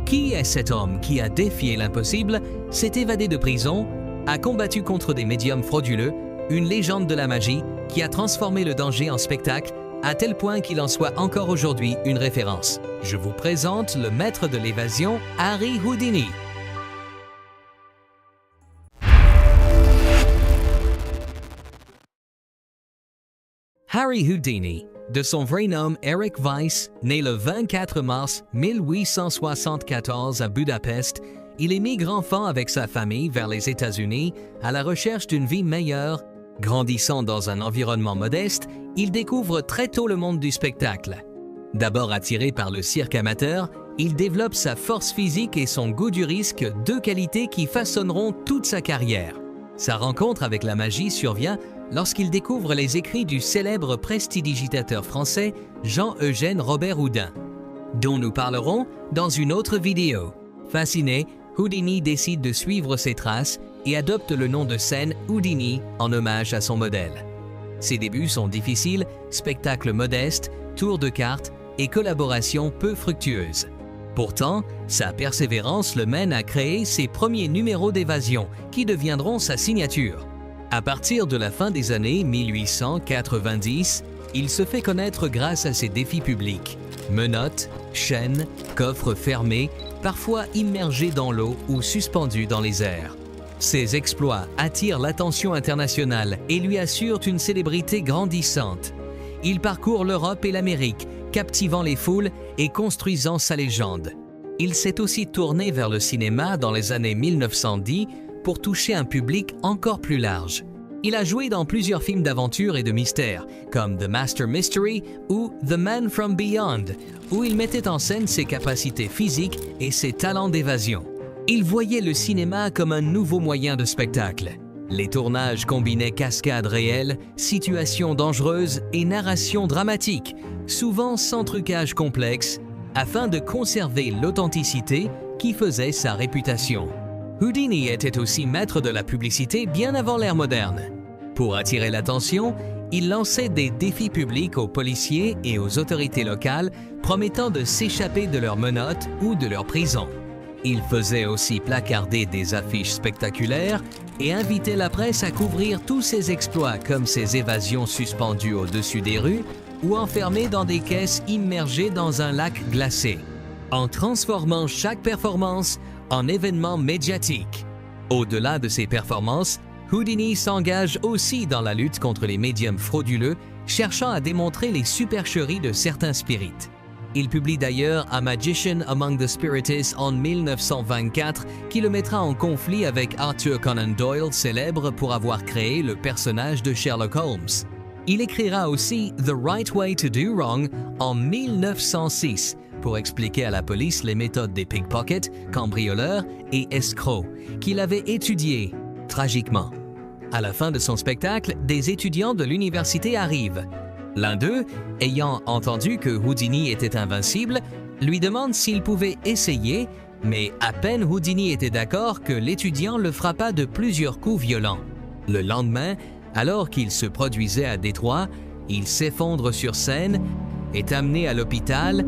Qui est cet homme qui a défié l'impossible, s'est évadé de prison, a combattu contre des médiums frauduleux, une légende de la magie qui a transformé le danger en spectacle à tel point qu'il en soit encore aujourd'hui une référence? Je vous présente le maître de l'évasion, Harry Houdini. Harry Houdini, de son vrai nom Eric Weiss, né le 24 mars 1874 à Budapest, il émigre enfant avec sa famille vers les États-Unis à la recherche d'une vie meilleure. Grandissant dans un environnement modeste, il découvre très tôt le monde du spectacle. D'abord attiré par le cirque amateur, il développe sa force physique et son goût du risque, deux qualités qui façonneront toute sa carrière. Sa rencontre avec la magie survient lorsqu'il découvre les écrits du célèbre prestidigitateur français Jean-Eugène Robert Houdin, dont nous parlerons dans une autre vidéo. Fasciné, Houdini décide de suivre ses traces et adopte le nom de scène Houdini en hommage à son modèle. Ses débuts sont difficiles, spectacles modestes, tours de cartes et collaborations peu fructueuses. Pourtant, sa persévérance le mène à créer ses premiers numéros d'évasion qui deviendront sa signature. À partir de la fin des années 1890, il se fait connaître grâce à ses défis publics. Menottes, chaînes, coffres fermés, parfois immergés dans l'eau ou suspendus dans les airs. Ses exploits attirent l'attention internationale et lui assurent une célébrité grandissante. Il parcourt l'Europe et l'Amérique, captivant les foules et construisant sa légende. Il s'est aussi tourné vers le cinéma dans les années 1910 pour toucher un public encore plus large. Il a joué dans plusieurs films d'aventure et de mystère, comme The Master Mystery ou The Man from Beyond, où il mettait en scène ses capacités physiques et ses talents d'évasion. Il voyait le cinéma comme un nouveau moyen de spectacle. Les tournages combinaient cascades réelles, situations dangereuses et narration dramatique, souvent sans trucage complexe, afin de conserver l'authenticité qui faisait sa réputation. Houdini était aussi maître de la publicité bien avant l'ère moderne. Pour attirer l'attention, il lançait des défis publics aux policiers et aux autorités locales, promettant de s'échapper de leurs menottes ou de leur prison. Il faisait aussi placarder des affiches spectaculaires et invitait la presse à couvrir tous ses exploits comme ses évasions suspendues au-dessus des rues ou enfermées dans des caisses immergées dans un lac glacé, en transformant chaque performance en événement médiatique. Au-delà de ses performances, Houdini s'engage aussi dans la lutte contre les médiums frauduleux, cherchant à démontrer les supercheries de certains spirites. Il publie d'ailleurs A Magician Among the Spiritists en 1924, qui le mettra en conflit avec Arthur Conan Doyle, célèbre pour avoir créé le personnage de Sherlock Holmes. Il écrira aussi The Right Way to Do Wrong en 1906, pour expliquer à la police les méthodes des pickpockets, cambrioleurs et escrocs, qu'il avait étudiées tragiquement. À la fin de son spectacle, des étudiants de l'université arrivent. L'un d'eux, ayant entendu que Houdini était invincible, lui demande s'il pouvait essayer, mais à peine Houdini était d'accord que l'étudiant le frappa de plusieurs coups violents. Le lendemain, alors qu'il se produisait à Détroit, il s'effondre sur scène, est amené à l'hôpital,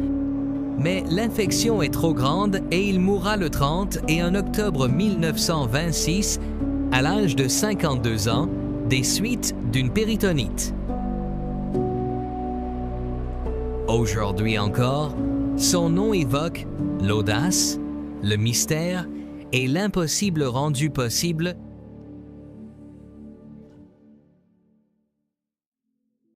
mais l'infection est trop grande et il mourra le 31 octobre 1926, à l'âge de 52 ans, des suites d'une péritonite. Aujourd'hui encore, son nom évoque l'audace, le mystère et l'impossible rendu possible